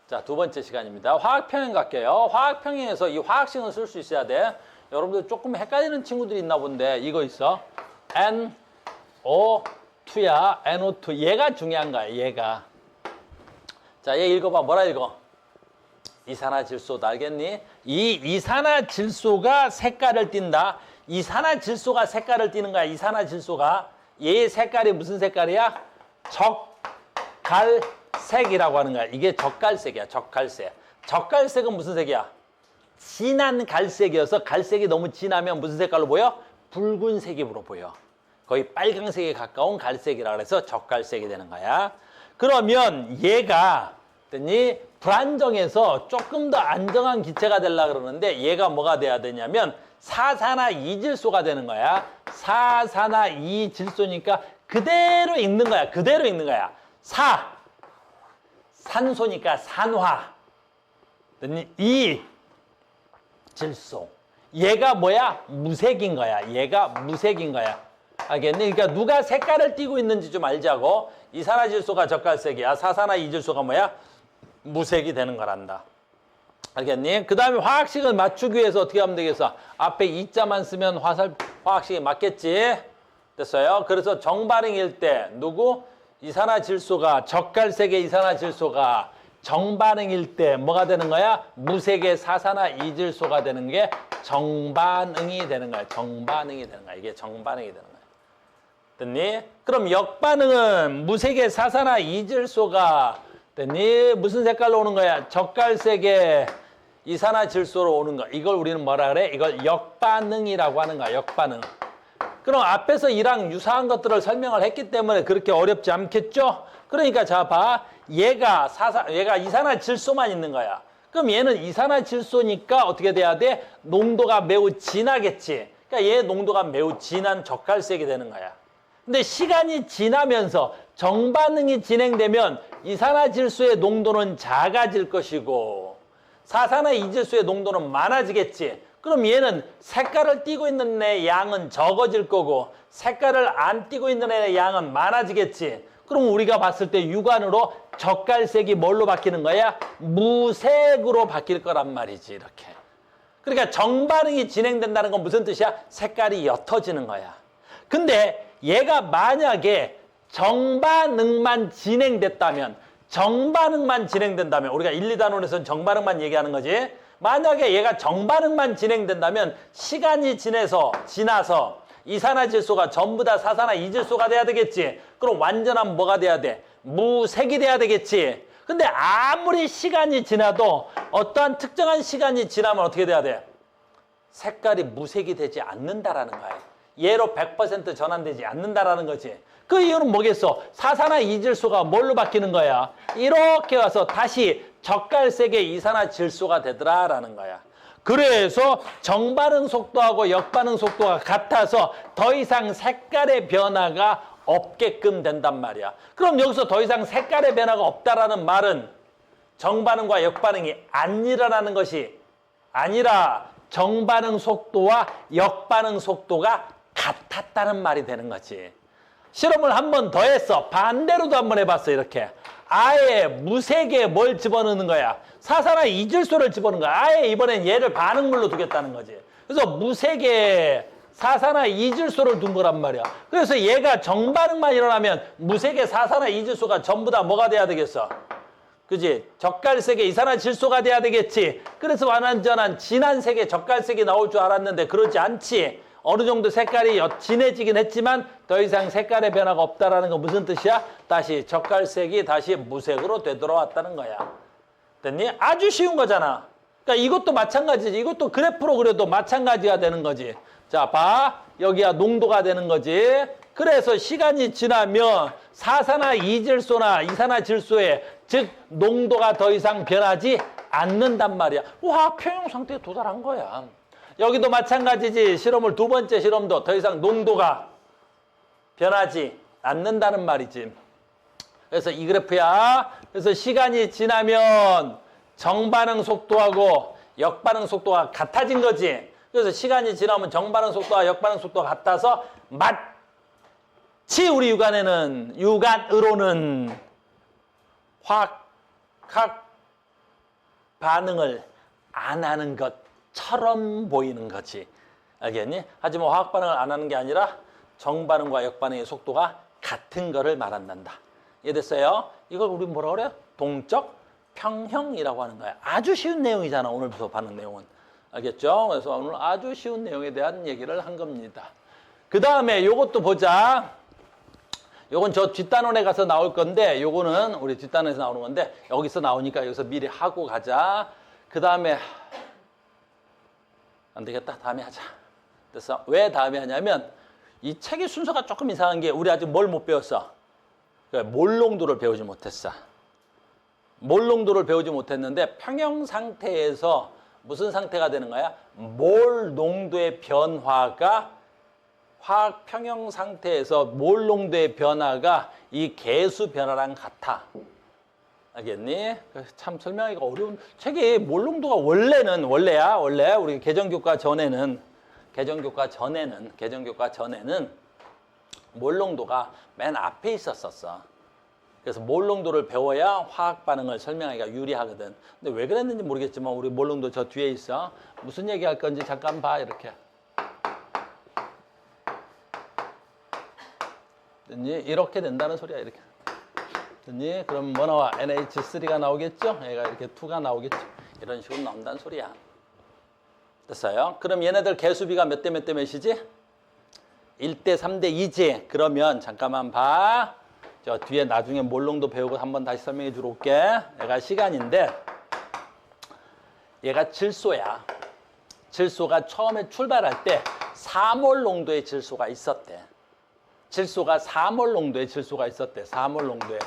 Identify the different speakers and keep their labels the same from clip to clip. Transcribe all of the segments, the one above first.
Speaker 1: 자, 두 번째 시간입니다. 화학평행 갈게요. 화학평행에서 이 화학식을 쓸 수 있어야 돼. 여러분들 조금 헷갈리는 친구들이 있나 본데 이거 있어. NO2야. NO2. 얘가 중요한 거야. 얘가. 자, 얘 읽어봐. 뭐라 읽어? 이산화질소다. 알겠니? 이 이산화질소가 색깔을 띈다. 이산화질소가 색깔을 띠는 거야. 이산화질소가. 얘의 색깔이 무슨 색깔이야? 적갈색이라고 하는 거야. 이게 적갈색이야. 적갈색. 적갈색은 무슨 색이야? 진한 갈색이어서 갈색이 너무 진하면 무슨 색깔로 보여? 붉은색으로 보여. 거의 빨강색에 가까운 갈색이라 그래서 적갈색이 되는 거야. 그러면 얘가 불안정해서 조금 더 안정한 기체가 되려고 그러는데 얘가 뭐가 돼야 되냐면 사산화이질소가 되는 거야. 사산화이질소니까 그대로 읽는 거야. 그대로 읽는 거야. 산소니까 산화. 이 질소. 얘가 뭐야? 무색인 거야. 얘가 무색인 거야. 알겠니? 그러니까 누가 색깔을 띠고 있는지 좀 알자고. 이산화질소가 적갈색이야. 사산화이질소가 뭐야? 무색이 되는 거란다. 알겠니? 그 다음에 화학식을 맞추기 위해서 어떻게 하면 되겠어? 앞에 이자만 쓰면 화학식이 맞겠지? 됐어요? 그래서 정반응일 때 누구? 이산화질소가 적갈색의 이산화질소가 정반응일 때 뭐가 되는 거야? 무색의 사산화이질소가 되는 게 정반응이 되는 거야. 정반응이 되는 거야. 이게 정반응이 되는 거야. 됐니? 그럼 역반응은 무색의 사산화이질소가 됐니? 무슨 색깔로 오는 거야? 적갈색의 이산화질소로 오는 거. 이걸 우리는 뭐라 그래? 이걸 역반응이라고 하는 거야. 역반응. 그럼 앞에서 이랑 유사한 것들을 설명을 했기 때문에 그렇게 어렵지 않겠죠? 그러니까 자 봐. 얘가 이산화질소만 있는 거야. 그럼 얘는 이산화질소니까 어떻게 돼야 돼? 농도가 매우 진하겠지. 그러니까 얘 농도가 매우 진한 적갈색이 되는 거야. 근데 시간이 지나면서 정반응이 진행되면 이산화질소의 농도는 작아질 것이고 사산화이질소의 농도는 많아지겠지. 그럼 얘는 색깔을 띠고 있는 애 양은 적어질 거고 색깔을 안 띠고 있는 애 양은 많아지겠지. 그럼 우리가 봤을 때 육안으로 적갈색이 뭘로 바뀌는 거야? 무색으로 바뀔 거란 말이지. 이렇게. 그러니까 정반응이 진행된다는 건 무슨 뜻이야? 색깔이 옅어지는 거야. 근데 얘가 만약에 정반응만 진행된다면 우리가 1, 2단원에서는 정반응만 얘기하는 거지. 만약에 얘가 정반응만 진행된다면 시간이 지나서 이산화질소가 전부 다 사산화이질소가 돼야 되겠지. 그럼 완전한 뭐가 돼야 돼? 무색이 돼야 되겠지. 근데 아무리 시간이 지나도 어떠한 특정한 시간이 지나면 어떻게 돼야 돼? 색깔이 무색이 되지 않는다라는 거야. 얘로 100% 전환되지 않는다라는 거지. 그 이유는 뭐겠어? 사산화이질소가 뭘로 바뀌는 거야? 이렇게 와서 다시 적갈색의 이산화질소가 되더라라는 거야. 그래서 정반응 속도하고 역반응 속도가 같아서 더 이상 색깔의 변화가 없게끔 된단 말이야. 그럼 여기서 더 이상 색깔의 변화가 없다라는 말은 정반응과 역반응이 안 일어나는 것이 아니라 정반응 속도와 역반응 속도가 같았다는 말이 되는 거지. 실험을 한 번 더 했어. 반대로도 한 번 해봤어. 이렇게. 아예 무색에 뭘 집어넣는 거야? 사산화이질소를 집어넣는 거야. 아예 이번엔 얘를 반응물로 두겠다는 거지. 그래서 무색에 사산화이질소를 둔 거란 말이야. 그래서 얘가 정반응만 일어나면 무색의 사산화이질소가 전부 다 뭐가 돼야 되겠어? 그지? 적갈색의 이산화질소가 돼야 되겠지. 그래서 완전한 진한 색의 적갈색이 나올 줄 알았는데 그러지 않지. 어느 정도 색깔이 진해지긴 했지만 더 이상 색깔의 변화가 없다라는 건 무슨 뜻이야? 다시 적갈색이 다시 무색으로 되돌아왔다는 거야. 됐니? 아주 쉬운 거잖아. 그러니까 이것도 마찬가지지. 이것도 그래프로 그려도 마찬가지가 되는 거지. 자, 봐. 여기가 농도가 되는 거지. 그래서 시간이 지나면 사산화이질소나 이산화질소의 즉 농도가 더 이상 변하지 않는단 말이야. 와, 평형 상태에 도달한 거야. 여기도 마찬가지지. 실험을 두 번째 실험도 더 이상 농도가 변하지 않는다는 말이지. 그래서 이 그래프야. 그래서 시간이 지나면 정반응 속도하고 역반응 속도가 같아진 거지. 그래서 시간이 지나면 정반응 속도와 역반응 속도가 같아서 마치 우리 육안으로는 반응을 안 하는 것처럼 보이는 거지. 알겠니? 하지만 화학 반응을 안 하는 게 아니라 정반응과 역반응의 속도가 같은 거를 말한단다. 이해됐어요? 이걸 우리 뭐라 그래요? 동적 평형이라고 하는 거야. 아주 쉬운 내용이잖아, 오늘 수업하는 내용은. 알겠죠? 그래서 오늘 아주 쉬운 내용에 대한 얘기를 한 겁니다. 그 다음에 요것도 보자. 요건 저 뒷단원에 가서 나올 건데, 요거는 우리 뒷단원에서 나오는 건데, 여기서 나오니까 여기서 미리 하고 가자. 그 다음에, 안 되겠다. 다음에 하자. 됐어? 왜 다음에 하냐면, 이 책의 순서가 조금 이상한 게, 우리 아직 뭘 못 배웠어? 몰농도를 배우지 못했어. 몰농도를 배우지 못했는데, 평형 상태에서 무슨 상태가 되는 거야? 몰 농도의 변화가 화학 평형 상태에서 몰 농도의 변화가 이 개수 변화랑 같아. 알겠니? 참 설명하기가 어려운 책이 몰 농도가 원래 우리 개정교과 전에는 몰 농도가 맨 앞에 있었어. 그래서 몰 농도를 배워야 화학 반응을 설명하기가 유리하거든. 근데 왜 그랬는지 모르겠지만 우리 몰 농도 저 뒤에 있어. 무슨 얘기할 건지 잠깐 봐. 이렇게. 이렇게 된다는 소리야. 이렇게. 그럼 뭐 나와? NH3가 나오겠죠? 얘가 이렇게 2가 나오겠죠? 이런 식으로 나온다는 소리야. 됐어요? 그럼 얘네들 개수비가 몇 대 몇이지? 1대 3대 2지? 그러면 잠깐만 봐. 저 뒤에 나중에 몰농도 배우고 한번 다시 설명해 주러 올게. 얘가 시간인데 얘가 질소야. 질소가 처음에 출발할 때 4몰 농도의 질소가 있었대. 질소가 4몰 농도의 질소가 있었대. 4몰 농도의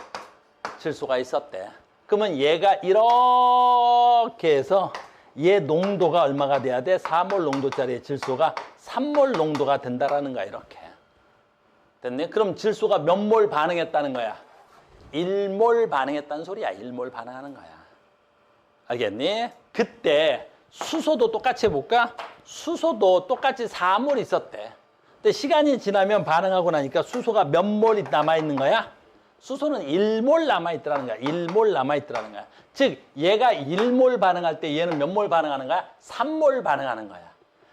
Speaker 1: 질소가 있었대. 그러면 얘가 이렇게 해서 얘 농도가 얼마가 돼야 돼? 4몰 농도짜리의 질소가 3몰 농도가 된다라는 거야. 이렇게. 됐네? 그럼 질소가 몇 몰 반응했다는 거야? 1몰 반응했다는 소리야. 1몰 반응하는 거야. 알겠니? 그때 수소도 똑같이 해볼까? 수소도 똑같이 4몰 있었대. 근데 시간이 지나면 반응하고 나니까 수소가 몇 몰이 남아있는 거야? 수소는 1몰 남아있더라는 거야. 1몰 남아있더라는 거야. 즉 얘가 1몰 반응할 때 얘는 몇 몰 반응하는 거야? 3몰 반응하는 거야.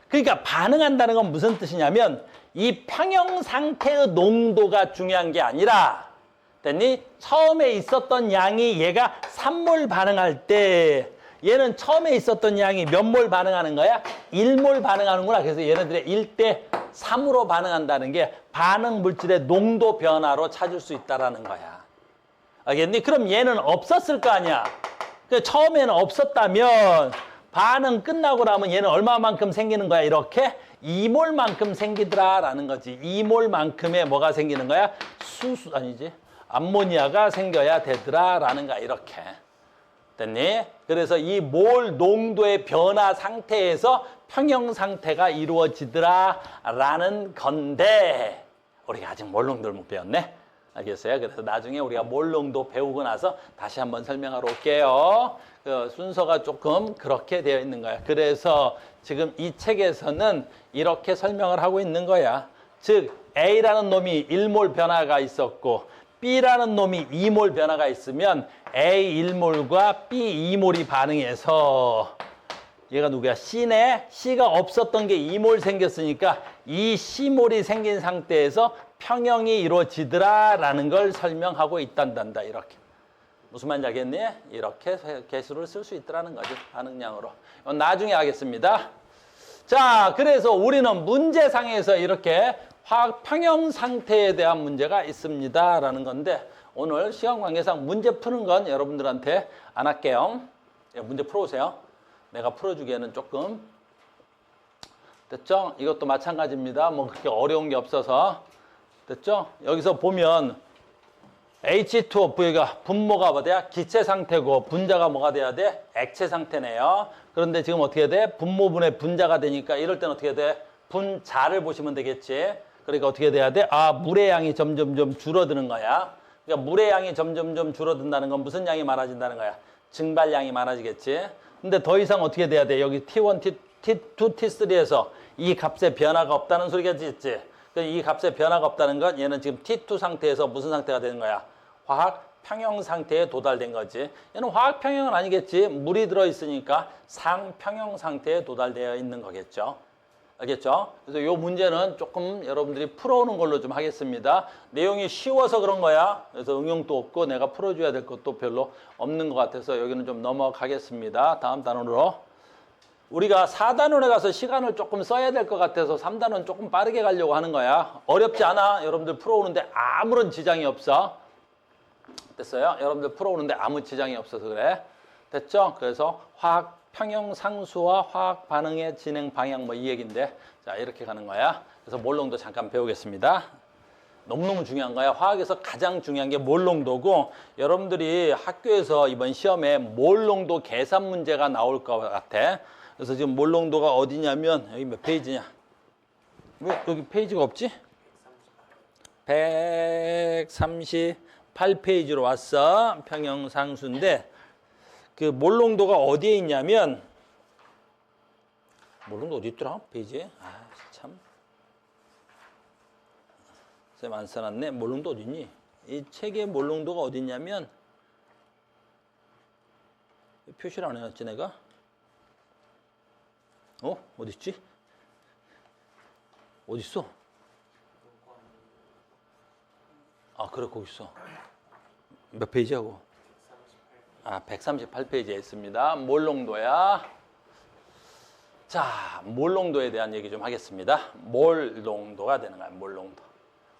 Speaker 1: 그러니까 반응한다는 건 무슨 뜻이냐면 이 평형 상태의 농도가 중요한 게 아니라 됐니? 처음에 있었던 양이 얘가 3몰 반응할 때 얘는 처음에 있었던 양이 몇 몰 반응하는 거야? 1몰 반응하는구나. 그래서 얘네들의 1대 3으로 반응한다는 게 반응 물질의 농도 변화로 찾을 수 있다는 거야. 알겠니? 그럼 얘는 없었을 거 아니야. 처음에는 없었다면 반응 끝나고 나면 얘는 얼마만큼 생기는 거야? 이렇게 2몰만큼 생기더라라는 거지. 2몰만큼의 뭐가 생기는 거야? 암모니아가 생겨야 되더라라는 거야. 이렇게. 됐니? 그래서 이 몰 농도의 변화 상태에서 평형 상태가 이루어지더라라는 건데 우리가 아직 몰 농도를 못 배웠네. 알겠어요? 그래서 나중에 우리가 몰 농도 배우고 나서 다시 한번 설명하러 올게요. 그 순서가 조금 그렇게 되어 있는 거야. 그래서 지금 이 책에서는 이렇게 설명을 하고 있는 거야. 즉 A라는 놈이 1몰 변화가 있었고 B라는 놈이 2몰 변화가 있으면 A 1몰과 B 2몰이 반응해서 얘가 누구야? C네. C가 없었던 게 2몰 생겼으니까 이 C몰이 생긴 상태에서 평형이 이루어지더라라는 걸 설명하고 있단다. 이렇게. 무슨 말인지 알겠니? 이렇게 개수를 쓸 수 있더라는 거지. 반응량으로. 이건 나중에 하겠습니다. 자, 그래서 우리는 문제상에서 이렇게 화학 평형 상태에 대한 문제가 있습니다. 라는 건데 오늘 시간 관계상 문제 푸는 건 여러분들한테 안 할게요. 문제 풀어오세요. 내가 풀어주기에는 조금 됐죠? 이것도 마찬가지입니다. 뭐 그렇게 어려운 게 없어서 됐죠? 여기서 보면 H2O가 분모가 뭐야? 기체 상태고 분자가 뭐가 돼야 돼? 액체 상태네요. 그런데 지금 어떻게 돼? 분모분의 분자가 되니까 이럴 땐 어떻게 돼? 분자를 보시면 되겠지. 그러니까 어떻게 돼야 돼? 아, 물의 양이 점점점 줄어드는 거야. 그러니까 물의 양이 점점점 줄어든다는 건 무슨 양이 많아진다는 거야? 증발량이 많아지겠지. 근데 더 이상 어떻게 돼야 돼? 여기 T1, T2, T3에서 이 값에 변화가 없다는 소리가 있지. 이 값에 변화가 없다는 건 얘는 지금 T2 상태에서 무슨 상태가 되는 거야? 화학 상평형 상태에 도달된 거지. 얘는 화학평형은 아니겠지. 물이 들어있으니까 상평형 상태에 도달되어 있는 거겠죠. 알겠죠? 그래서 이 문제는 조금 여러분들이 풀어오는 걸로 좀 하겠습니다. 내용이 쉬워서 그런 거야. 그래서 응용도 없고 내가 풀어줘야 될 것도 별로 없는 것 같아서 여기는 좀 넘어가겠습니다. 다음 단원으로. 우리가 4단원에 가서 시간을 조금 써야 될 것 같아서 3단원 조금 빠르게 가려고 하는 거야. 어렵지 않아. 여러분들 풀어오는데 아무런 지장이 없어. 됐어요? 여러분들 풀어오는데 아무 지장이 없어서 그래. 됐죠? 그래서 화학 평형 상수와 화학 반응의 진행 방향 뭐 이 얘기인데 자 이렇게 가는 거야. 그래서 몰농도 잠깐 배우겠습니다. 너무너무 중요한 거야. 화학에서 가장 중요한 게 몰농도고 여러분들이 학교에서 이번 시험에 몰농도 계산 문제가 나올 것 같아. 그래서 지금 몰농도가 어디냐면 여기 몇 페이지냐? 왜 여기 페이지가 없지? 138페이지로 왔어. 평형 상수인데 그 몰농도가 어디에 있냐면 몰농도 어디 있더라? 페이지에? 아, 참. 쌤 안 써놨네. 몰농도 어디 있니? 이 책의 몰농도가 어디 있냐면 표시를 안 해놨지 내가? 어디 있지? 어디 있어? 아, 그래 거기 있어. 몇 페이지하고? 아, 138페이지에 있습니다. 몰농도야. 자, 몰농도에 대한 얘기 좀 하겠습니다. 몰농도가 되는 거야, 몰농도.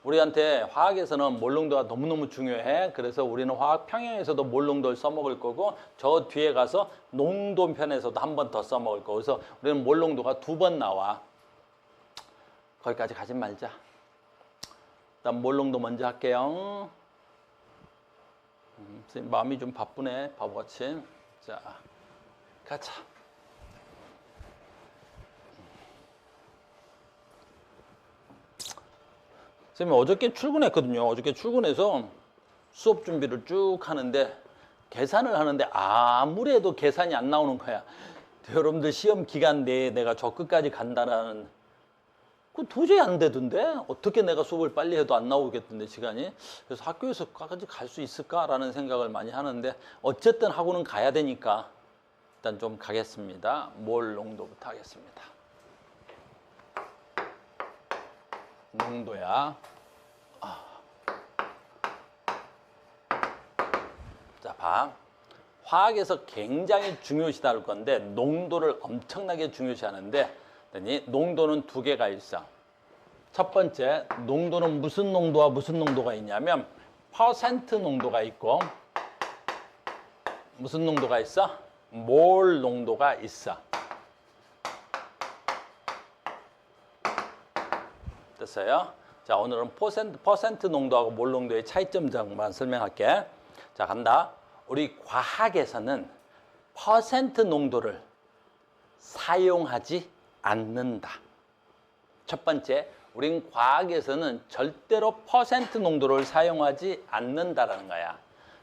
Speaker 1: 우리한테 화학에서는 몰농도가 너무너무 중요해. 그래서 우리는 화학 평형에서도 몰농도를 써먹을 거고 저 뒤에 가서 농도 편에서도 한 번 더 써먹을 거고 그래서 우리는 몰농도가 2번 나와. 거기까지 가지 말자. 일단 몰농도 먼저 할게요. 선생님 마음이 좀 바쁘네, 바보같이. 자, 가자. 선생님 어저께 출근했거든요. 어저께 출근해서 수업 준비를 쭉 하는데 계산을 하는데 아무래도 계산이 안 나오는 거야. 여러분들 시험 기간 내에 내가 저 끝까지 간다는 그 도저히 안 되던데 어떻게 내가 수업을 빨리 해도 안 나오겠던데 시간이. 그래서 학교에서까지 갈 수 있을까라는 생각을 많이 하는데 어쨌든 학원은 가야 되니까 일단 좀 가겠습니다. 몰농도부터 하겠습니다. 농도야. 자, 봐. 화학에서 굉장히 중요시다할 건데 농도를 엄청나게 중요시하는데 농도는 2개가 있어. 첫 번째, 농도는 무슨 농도와 무슨 농도가 있냐면 퍼센트 농도가 있고 무슨 농도가 있어? 몰 농도가 있어. 됐어요? 자, 오늘은 퍼센트 농도하고 몰 농도의 차이점만 설명할게. 자, 간다. 우리 과학에서는 퍼센트 농도를 사용하지 않는다. 첫 번째, 우린 과학에서는 절대로 퍼센트 농도를 사용하지 않는다라는 거야.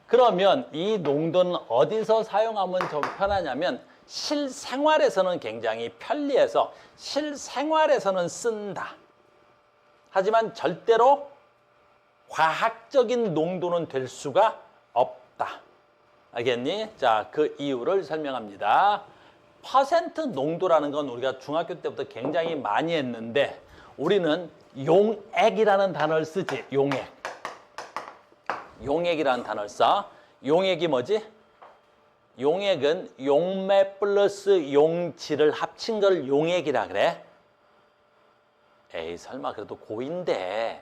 Speaker 1: 그러면 이 농도는 어디서 사용하면 더 편하냐면 실생활에서는 굉장히 편리해서 실생활에서는 쓴다. 하지만 절대로 과학적인 농도는 될 수가 없다. 알겠니? 자, 그 이유를 설명합니다. 퍼센트 농도라는 건 우리가 중학교 때부터 굉장히 많이 했는데 우리는 용액이라는 단어를 쓰지. 용액. 용액이라는 단어를 써. 용액이 뭐지? 용액은 용매 플러스 용질을 합친 걸 용액이라 그래. 에이, 설마 그래도 고인데.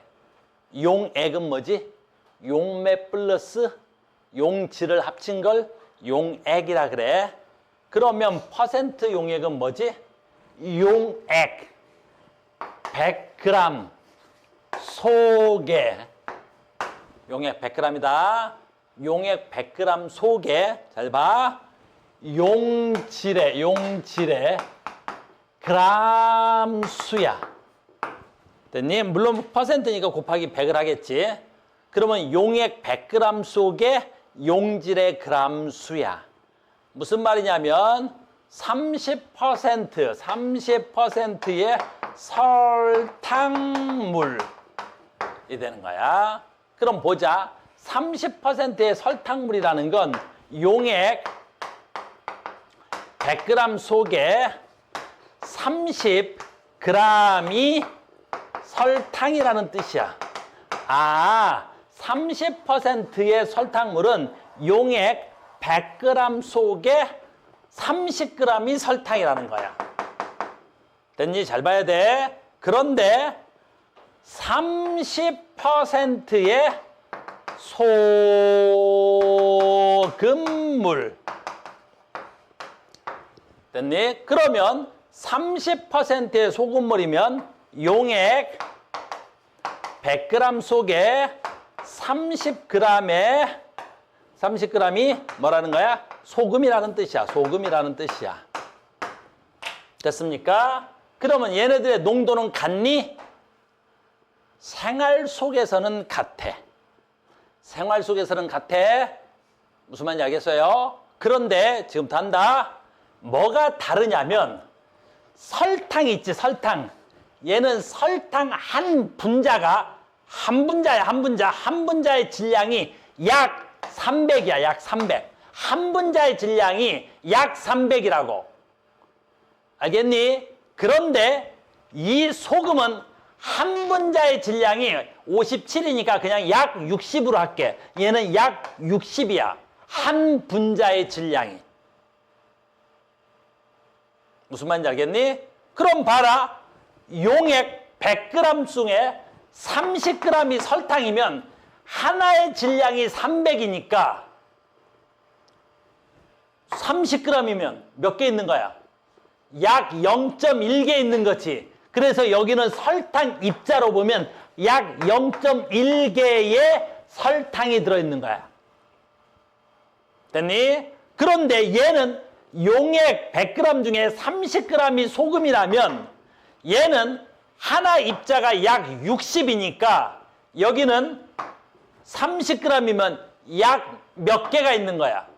Speaker 1: 용액은 뭐지? 용매 플러스 용질을 합친 걸 용액이라 그래. 그러면 퍼센트 용액은 뭐지? 용액 100g 속에 용액 100g이다. 용액 100g 속에 잘 봐. 용질의 그람 수야. 됐니? 물론 퍼센트니까 곱하기 100을 하겠지. 그러면 용액 100g 속에 용질의 그람 수야. 무슨 말이냐면 30%의 설탕물이 되는 거야. 그럼 보자. 30%의 설탕물이라는 건 용액 100g 속에 30g이 설탕이라는 뜻이야. 아, 30%의 설탕물은 용액 100g 속에 30g이 설탕이라는 거야. 됐니? 잘 봐야 돼. 그런데 30%의 소금물. 됐니? 그러면 30%의 소금물이면 용액 100g 속에 30g이 뭐라는 거야? 소금이라는 뜻이야. 소금이라는 뜻이야. 됐습니까? 그러면 얘네들의 농도는 같니? 생활 속에서는 같아. 생활 속에서는 같아. 무슨 말인지 알겠어요? 그런데 지금부터 한다. 뭐가 다르냐면 설탕 있지, 설탕. 얘는 설탕 한 분자가 한 분자야, 한 분자. 한 분자의 질량이 약 300이야, 약 300. 한 분자의 질량이 약 300이라고. 알겠니? 그런데 이 소금은 한 분자의 질량이 57이니까 그냥 약 60으로 할게. 얘는 약 60이야. 한 분자의 질량이. 무슨 말인지 알겠니? 그럼 봐라. 용액 100g 중에 30g이 설탕이면 하나의 질량이 300이니까 30g이면 몇 개 있는 거야? 약 0.1개 있는 거지. 그래서 여기는 설탕 입자로 보면 약 0.1개의 설탕이 들어있는 거야. 됐니? 그런데 얘는 용액 100g 중에 30g이 소금이라면 얘는 하나 입자가 약 60이니까 여기는 30g이면 약 몇 개가 있는 거야?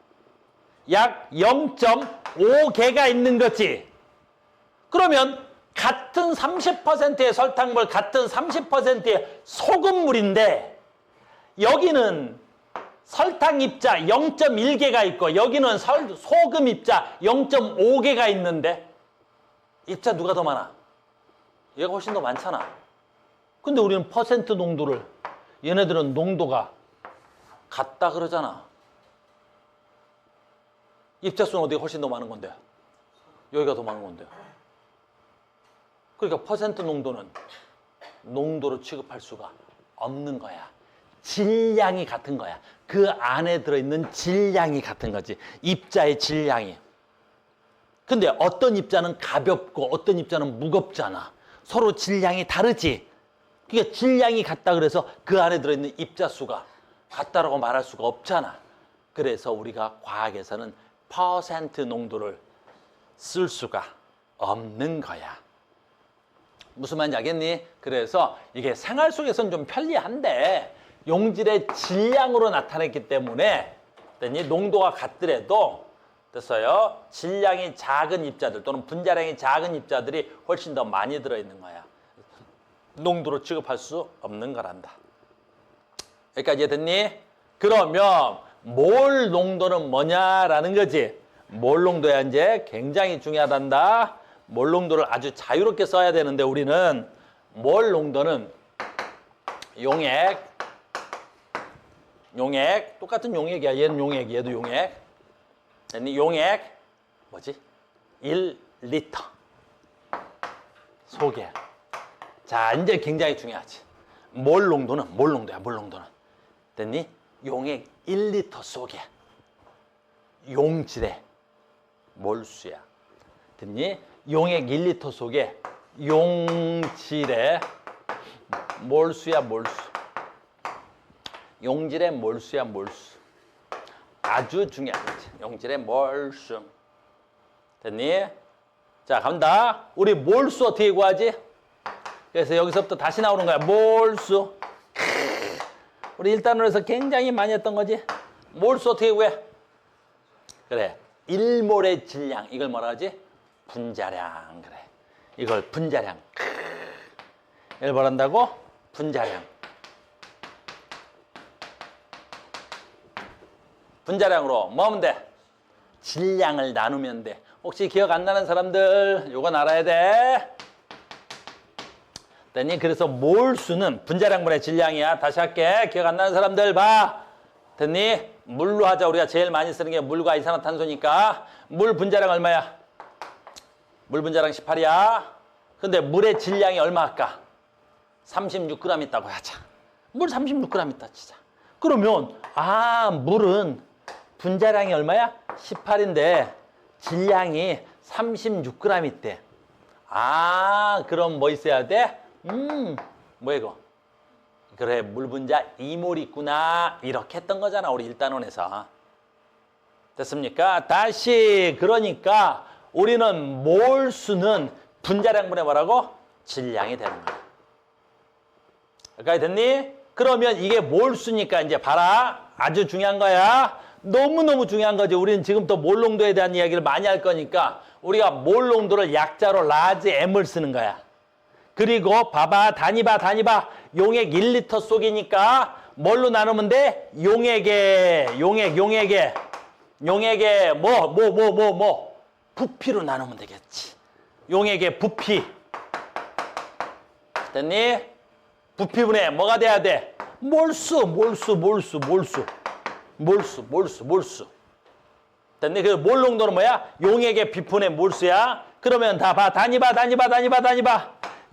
Speaker 1: 약 0.5개가 있는 거지. 그러면 같은 30%의 설탕물, 같은 30%의 소금물인데 여기는 설탕 입자 0.1개가 있고 여기는 소금 입자 0.5개가 있는데 입자 누가 더 많아? 얘가 훨씬 더 많잖아. 근데 우리는 퍼센트 농도를, 얘네들은 농도가 같다 그러잖아. 입자 수는 어디가 훨씬 더 많은 건데? 여기가 더 많은 건데. 그러니까 퍼센트 농도는 농도로 취급할 수가 없는 거야. 질량이 같은 거야. 그 안에 들어있는 질량이 같은 거지. 입자의 질량이. 근데 어떤 입자는 가볍고 어떤 입자는 무겁잖아. 서로 질량이 다르지. 그러니까 질량이 같다 그래서 그 안에 들어있는 입자 수가 같다라고 말할 수가 없잖아. 그래서 우리가 과학에서는 퍼센트 농도를 쓸 수가 없는 거야. 무슨 말인지 알겠니? 그래서 이게 생활 속에서는 좀 편리한데 용질의 질량으로 나타냈기 때문에 농도가 같더라도 됐어요. 질량이 작은 입자들 또는 분자량이 작은 입자들이 훨씬 더 많이 들어있는 거야. 농도로 취급할 수 없는 거란다. 여기까지 됐니? 그러면 몰 농도는 뭐냐라는 거지. 몰 농도야 이제 굉장히 중요하단다. 몰 농도를 아주 자유롭게 써야 되는데 우리는 몰 농도는 용액 똑같은 용액이야. 얘는 용액, 얘도 용액. 용액 뭐지? 1리터 속에. 자, 이제 굉장히 중요하지. 몰 농도는 몰 농도는 됐니? 용액 1리터 속에 용질의 몰수야. 됐니? 용액 1리터 속에 용질의 몰수야, 몰수. 용질의 몰수야, 몰수. 아주 중요하지. 용질의 몰수. 됐니? 자, 간다. 우리 몰수 어떻게 구하지? 그래서 여기서부터 다시 나오는 거야. 몰수. 우리 1단원에서 굉장히 많이 했던 거지. 몰수 어떻게 구해? 그래. 1몰의 질량. 이걸 뭐라 하지? 분자량. 그래. 이걸 분자량. 이걸 뭐라 한다고? 분자량. 분자량으로 뭐 하면 돼? 질량을 나누면 돼. 혹시 기억 안 나는 사람들 요건 알아야 돼. 됐니? 그래서 몰수는 분자량분의 질량이야. 다시 할게. 기억 안 나는 사람들 봐. 됐니? 물로 하자. 우리가 제일 많이 쓰는 게 물과 이산화탄소니까. 물 분자량 얼마야? 물 분자량 18이야. 근데 물의 질량이 얼마 할까? 36g 있다고 하자. 물 36g 있다 치자. 그러면 물은 분자량이 얼마야? 18인데 질량이 36g 있대. 그럼 뭐 있어야 돼? 뭐야 이거? 그래, 물 분자 2몰 있구나. 이렇게 했던 거잖아, 우리 1단원에서. 됐습니까? 다시, 그러니까 우리는 몰수는 분자량분의 뭐라고? 질량이 되는 거야. 여기까지 됐니? 그러면 이게 몰수니까 이제 봐라. 아주 중요한 거야. 너무너무 중요한 거지. 우리는 지금 또 몰농도에 대한 이야기를 많이 할 거니까 우리가 몰농도를 약자로 라지 M을 쓰는 거야. 그리고 봐봐. 단위 봐. 용액 1리터 속이니까 뭘로 나누면 돼? 용액에 부피로 나누면 되겠지. 용액의 부피. 됐니? 부피분의 뭐가 돼야 돼? 몰수. 됐니? 그 몰농도는 뭐야? 용액의 비분의 몰수야. 그러면 다 봐. 단위 봐.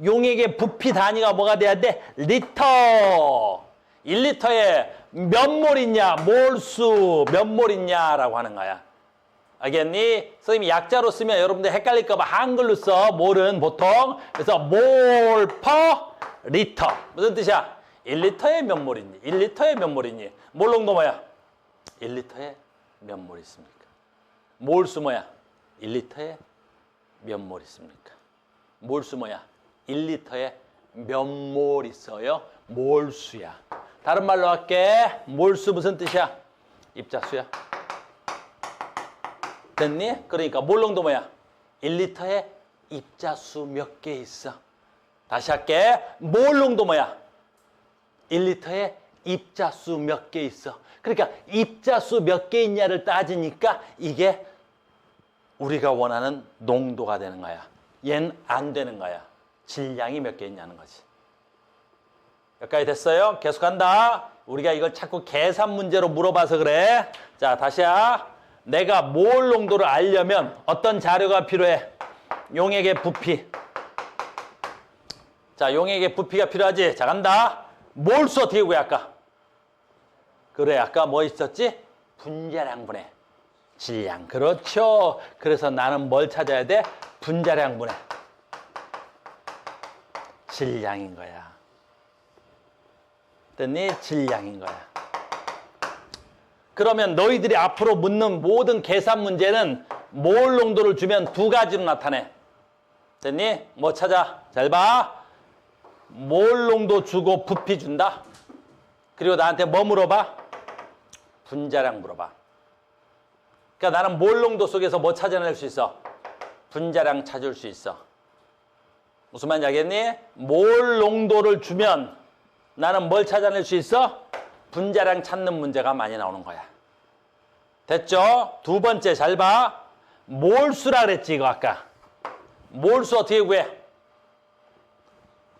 Speaker 1: 용액의 부피 단위가 뭐가 돼야 돼? 리터. 1리터에 몇 몰 있냐? 몰수 몇 몰 있냐라고 하는 거야. 알겠니? 선생님이 약자로 쓰면 여러분들 헷갈릴까 봐 한글로 써. 몰은 보통. 그래서 몰 퍼 리터. 무슨 뜻이야? 1리터에 몇 몰 있니? 1리터에 몇 몰 있니? 몰농도 뭐야? 1리터에 몇 몰 있습니까? 몰수 뭐야? 1리터에 몇 몰 있습니까? 몰수 뭐야? 1리터에 몇 몰 있어요? 몰수야. 다른 말로 할게. 몰수 무슨 뜻이야? 입자수야. 됐니? 그러니까 몰농도 뭐야? 1리터에 입자수 몇 개 있어? 다시 할게. 몰농도 뭐야? 1리터에 입자수 몇 개 있어? 그러니까 입자수 몇 개 있냐를 따지니까 이게 우리가 원하는 농도가 되는 거야. 얘는 안 되는 거야. 질량이 몇 개 있냐는 거지. 여기까지 됐어요? 계속한다. 우리가 이걸 자꾸 계산 문제로 물어봐서 그래. 자, 다시야. 내가 몰 농도를 알려면 어떤 자료가 필요해? 용액의 부피. 자, 용액의 부피가 필요하지. 자, 간다. 몰수 어떻게 구해, 아까? 그래, 아까 뭐 있었지? 분자량분의 질량. 그렇죠. 그래서 나는 뭘 찾아야 돼? 분자량분의 질량인 거야. 됐니? 질량인 거야. 그러면 너희들이 앞으로 묻는 모든 계산 문제는 몰 농도를 주면 두 가지로 나타내. 됐니? 뭐 찾아? 잘 봐. 몰 농도 주고 부피 준다. 그리고 나한테 뭐 물어봐? 분자량 물어봐. 그러니까 나는 몰 농도 속에서 뭐 찾아낼 수 있어? 분자량 찾을 수 있어. 무슨 말인지 알겠니? 몰 농도를 주면 나는 뭘 찾아낼 수 있어? 분자량 찾는 문제가 많이 나오는 거야. 됐죠? 두 번째 잘 봐. 몰수라 그랬지 이거 아까. 몰수 어떻게 구해?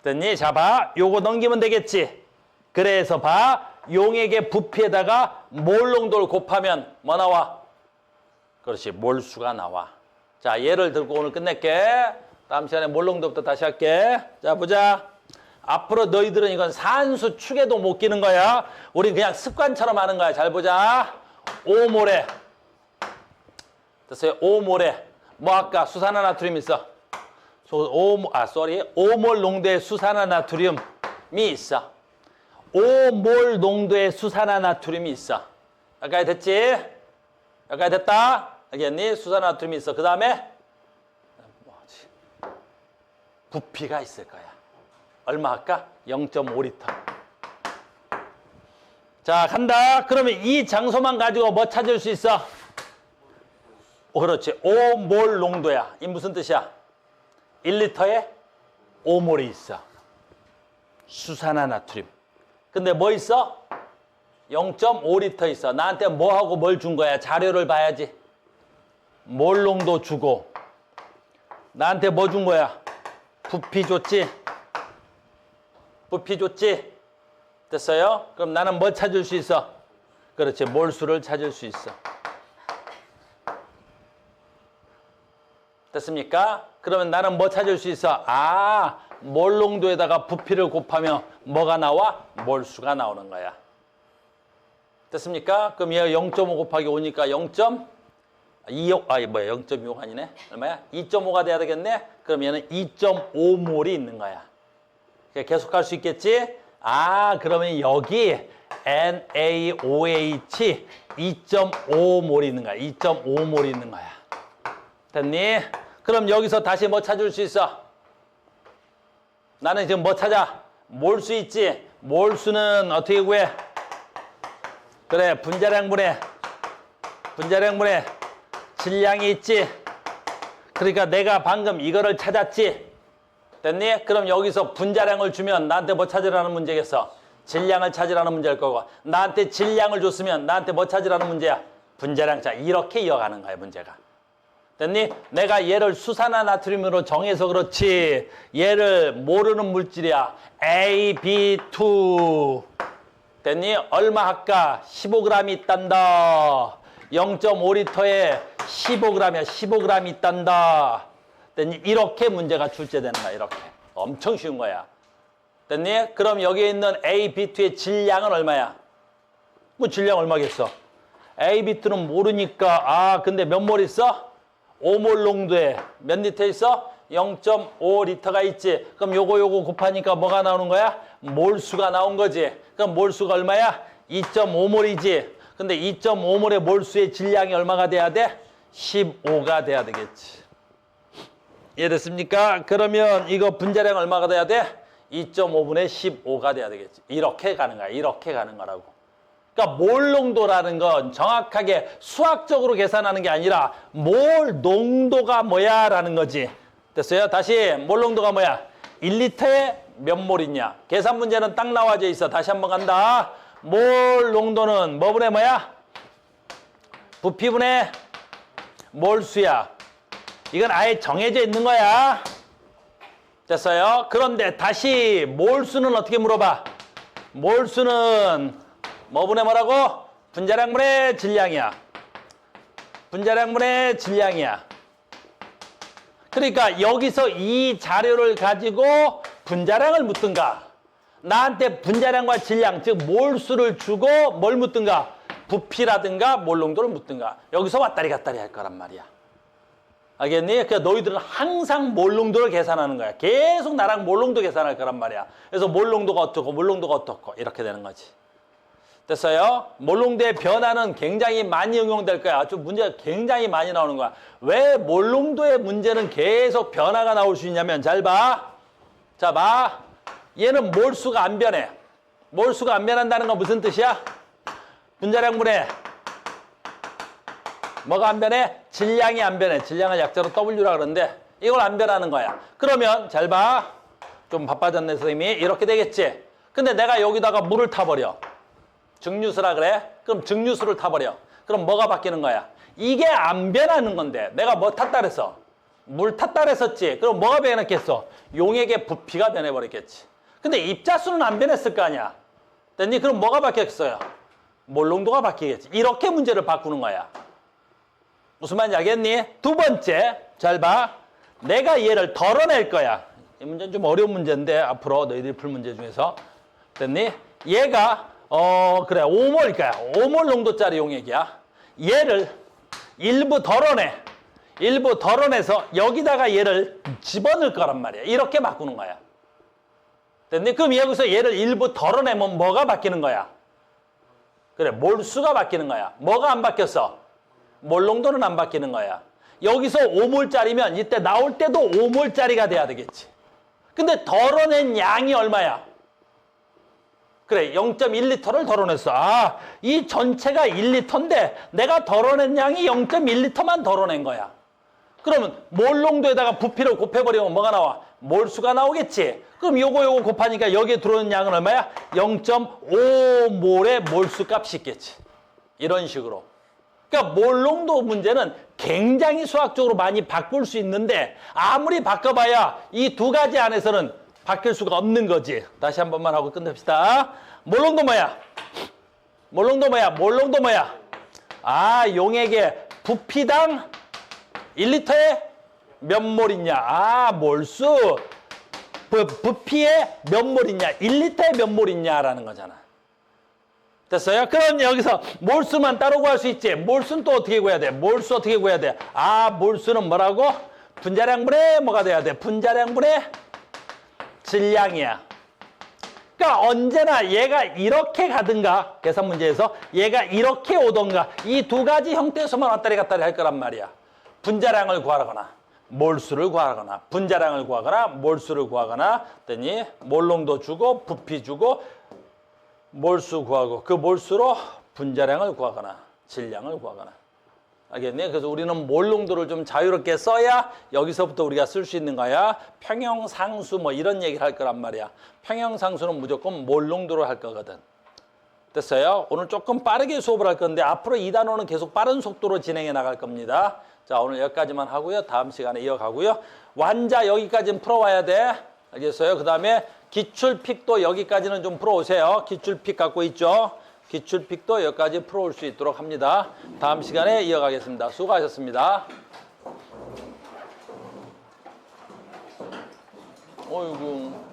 Speaker 1: 됐니? 자 봐. 요거 넘기면 되겠지. 그래서 봐. 용액의 부피에다가 몰 농도를 곱하면 뭐 나와? 그렇지. 몰수가 나와. 자, 예를 들고 오늘 끝낼게. 다음 시간에 몰 농도부터 다시 할게. 자, 보자. 앞으로 너희들은 이건 산수 축에도 못 끼는 거야. 우린 그냥 습관처럼 하는 거야. 잘 보자. 5몰에. 됐어요? 5몰에. 뭐 아까 수산화나트륨 있어. 5몰 농도의 수산화나트륨이 있어. 5몰 농도의 수산화나트륨이 있어. 여기까지 됐지? 여기까지 됐다? 알겠니? 수산화나트륨이 있어. 그 다음에 뭐지? 부피가 있을 거야. 얼마 할까? 0.5리터. 자, 간다. 그러면 이 장소만 가지고 뭐 찾을 수 있어? 그렇지. 5몰 농도야. 이 무슨 뜻이야? 1리터에 5몰이 있어. 수산화나트륨. 근데 뭐 있어? 0.5리터 있어. 나한테 뭐하고 뭘 준 거야? 자료를 봐야지. 몰농도 주고 나한테 뭐 준 거야? 부피 줬지? 부피 줬지? 됐어요? 그럼 나는 뭐 찾을 수 있어? 그렇지, 몰수를 찾을 수 있어. 됐습니까? 그러면 나는 뭐 찾을 수 있어? 아, 몰농도에다가 부피를 곱하면 뭐가 나와? 몰수가 나오는 거야. 됐습니까? 그럼 얘가 0.5 곱하기 5니까 0.25, 아, 뭐야, 0.25가 아니네? 얼마야? 2.5가 돼야 되겠네? 그럼 얘는 2.5몰이 있는 거야. 계속 갈 수 있겠지? 아, 그러면 여기 NaOH 2.5몰이 있는 거야. 2.5몰이 있는 거야. 됐니? 그럼 여기서 다시 뭐 찾을 수 있어? 나는 지금 뭐 찾아? 몰수 있지? 몰수는 어떻게 구해? 그래, 분자량분의 질량이 있지? 그러니까 내가 방금 이거를 찾았지? 됐니? 그럼 여기서 분자량을 주면 나한테 뭐 찾으라는 문제겠어? 질량을 찾으라는 문제일 거고, 나한테 질량을 줬으면 나한테 뭐 찾으라는 문제야? 분자량. 자, 이렇게 이어가는 거야, 문제가. 됐니? 내가 얘를 수산화나트륨으로 정해서 그렇지, 얘를 모르는 물질이야. AB2. 됐니? 얼마 할까? 15g 있단다. 0.5리터에 15g이야. 15g 있단다. 됐니? 이렇게 문제가 출제되는 거야. 이렇게. 엄청 쉬운 거야. 됐니? 그럼 여기에 있는 AB2의 질량은 얼마야? 뭐 질량 얼마겠어? AB2는 모르니까, 아, 근데 몇 몰 있어? 5몰 농도에 몇 리터 있어? 0.5리터가 있지. 그럼 요거 곱하니까 뭐가 나오는 거야? 몰수가 나온 거지. 그럼 몰수가 얼마야? 2.5몰이지. 근데 2.5몰의 몰수의 질량이 얼마가 돼야 돼? 15가 돼야 되겠지. 이해됐습니까? 그러면 이거 분자량 얼마가 돼야 돼? 2.5분의 15가 돼야 되겠지. 이렇게 가는 거야. 이렇게 가는 거라고. 그러니까 몰 농도라는 건 정확하게 수학적으로 계산하는 게 아니라 몰 농도가 뭐야 라는 거지. 됐어요? 다시 몰 농도가 뭐야? 1리터에 몇 몰 있냐? 계산 문제는 딱 나와져 있어. 다시 한번 간다. 몰 농도는 뭐분의 뭐야? 부피분의 몰수야. 이건 아예 정해져 있는 거야. 됐어요? 그런데 다시 몰수는 어떻게 물어봐? 몰수는 뭐분의 뭐라고? 분자량분의 질량이야. 분자량분의 질량이야. 그러니까 여기서 이 자료를 가지고 분자량을 묻든가, 나한테 분자량과 질량, 즉 몰수를 주고 뭘 묻든가, 부피라든가 몰농도를 묻든가, 여기서 왔다리 갔다리 할 거란 말이야. 알겠니? 그러니까 너희들은 항상 몰농도를 계산하는 거야. 계속 나랑 몰농도 계산할 거란 말이야. 그래서 몰농도가 어떻고 몰농도가 어떻고 이렇게 되는 거지. 됐어요? 몰농도의 변화는 굉장히 많이 응용될 거야. 아주 문제가 굉장히 많이 나오는 거야. 왜 몰농도의 문제는 계속 변화가 나올 수 있냐면, 잘 봐. 자, 봐. 얘는 몰수가 안 변해. 몰수가 안 변한다는 건 무슨 뜻이야? 분자량분의 뭐가 안 변해? 질량이 안 변해. 질량을 약자로 W라 그러는데 이걸 안 변하는 거야. 그러면 잘 봐. 좀 바빠졌네, 선생님이. 이렇게 되겠지? 근데 내가 여기다가 물을 타버려. 증류수라 그래? 그럼 증류수를 타버려. 그럼 뭐가 바뀌는 거야? 이게 안 변하는 건데 내가 뭐 탔다 그랬어? 물 탔다 그랬었지? 그럼 뭐가 변했겠어? 용액의 부피가 변해버렸겠지. 근데 입자수는 안 변했을 거 아니야. 됐니? 그럼 뭐가 바뀌었어요? 몰농도가 바뀌겠지. 이렇게 문제를 바꾸는 거야. 무슨 말인지 알겠니? 두 번째, 잘 봐. 내가 얘를 덜어낼 거야. 이 문제는 좀 어려운 문제인데 앞으로 너희들이 풀 문제 중에서. 됐니? 얘가 그래, 5몰일 거야. 5몰 농도짜리 용액이야. 얘를 일부 덜어내. 일부 덜어내서 여기다가 얘를 집어넣을 거란 말이야. 이렇게 바꾸는 거야. 됐니? 그럼 여기서 얘를 일부 덜어내면 뭐가 바뀌는 거야? 그래, 몰수가 바뀌는 거야. 뭐가 안 바뀌었어? 몰 농도는 안 바뀌는 거야. 여기서 5몰짜리면 이때 나올 때도 5몰짜리가 돼야 되겠지. 근데 덜어낸 양이 얼마야? 그래, 0.1리터를 덜어냈어. 아, 이 전체가 1리터인데 내가 덜어낸 양이 0.1리터만 덜어낸 거야. 그러면 몰 농도에다가 부피를 곱해버리면 뭐가 나와? 몰수가 나오겠지. 그럼 요거 곱하니까 여기에 들어오는 양은 얼마야? 0.5몰의 몰수 값이 있겠지. 이런 식으로. 그러니까 몰 농도 문제는 굉장히 수학적으로 많이 바꿀 수 있는데 아무리 바꿔봐야 이 두 가지 안에서는 바뀔 수가 없는 거지. 다시 한 번만 하고 끝냅시다. 몰 농도 뭐야? 몰 농도 뭐야? 몰 농도 뭐야? 아, 용액의 부피당 1리터에 몇 몰 있냐? 아, 몰수. 부피에 몇 몰 있냐? 1리터에 몇 몰 있냐라는 거잖아. 됐어요? 그럼 여기서 몰수만 따로 구할 수 있지. 몰수는 또 어떻게 구해야 돼? 몰수 어떻게 구해야 돼? 아, 몰수는 뭐라고? 분자량분의 뭐가 돼야 돼? 분자량분의 질량이야. 그러니까 언제나 얘가 이렇게 가든가, 계산 문제에서 얘가 이렇게 오던가 이 두 가지 형태에서만 왔다리 갔다리 할 거란 말이야. 분자량을 구하거나 몰수를 구하거나 분자량을 구하거나 몰수를 구하거나 했더니 몰농도 주고 부피 주고 몰수 구하고 그 몰수로 분자량을 구하거나 질량을 구하거나. 알겠니? 그래서 우리는 몰농도를 좀 자유롭게 써야 여기서부터 우리가 쓸 수 있는 거야. 평형상수 뭐 이런 얘기를 할 거란 말이야. 평형상수는 무조건 몰농도로 할 거거든. 됐어요? 오늘 조금 빠르게 수업을 할 건데 앞으로 이 단원은 계속 빠른 속도로 진행해 나갈 겁니다. 자, 오늘 여기까지만 하고요. 다음 시간에 이어가고요. 완자 여기까지는 풀어와야 돼. 알겠어요? 그 다음에 기출픽도 여기까지는 좀 풀어오세요. 기출픽 갖고 있죠? 기출픽도 여기까지 풀어올 수 있도록 합니다. 다음 시간에 이어가겠습니다. 수고하셨습니다. 어이구.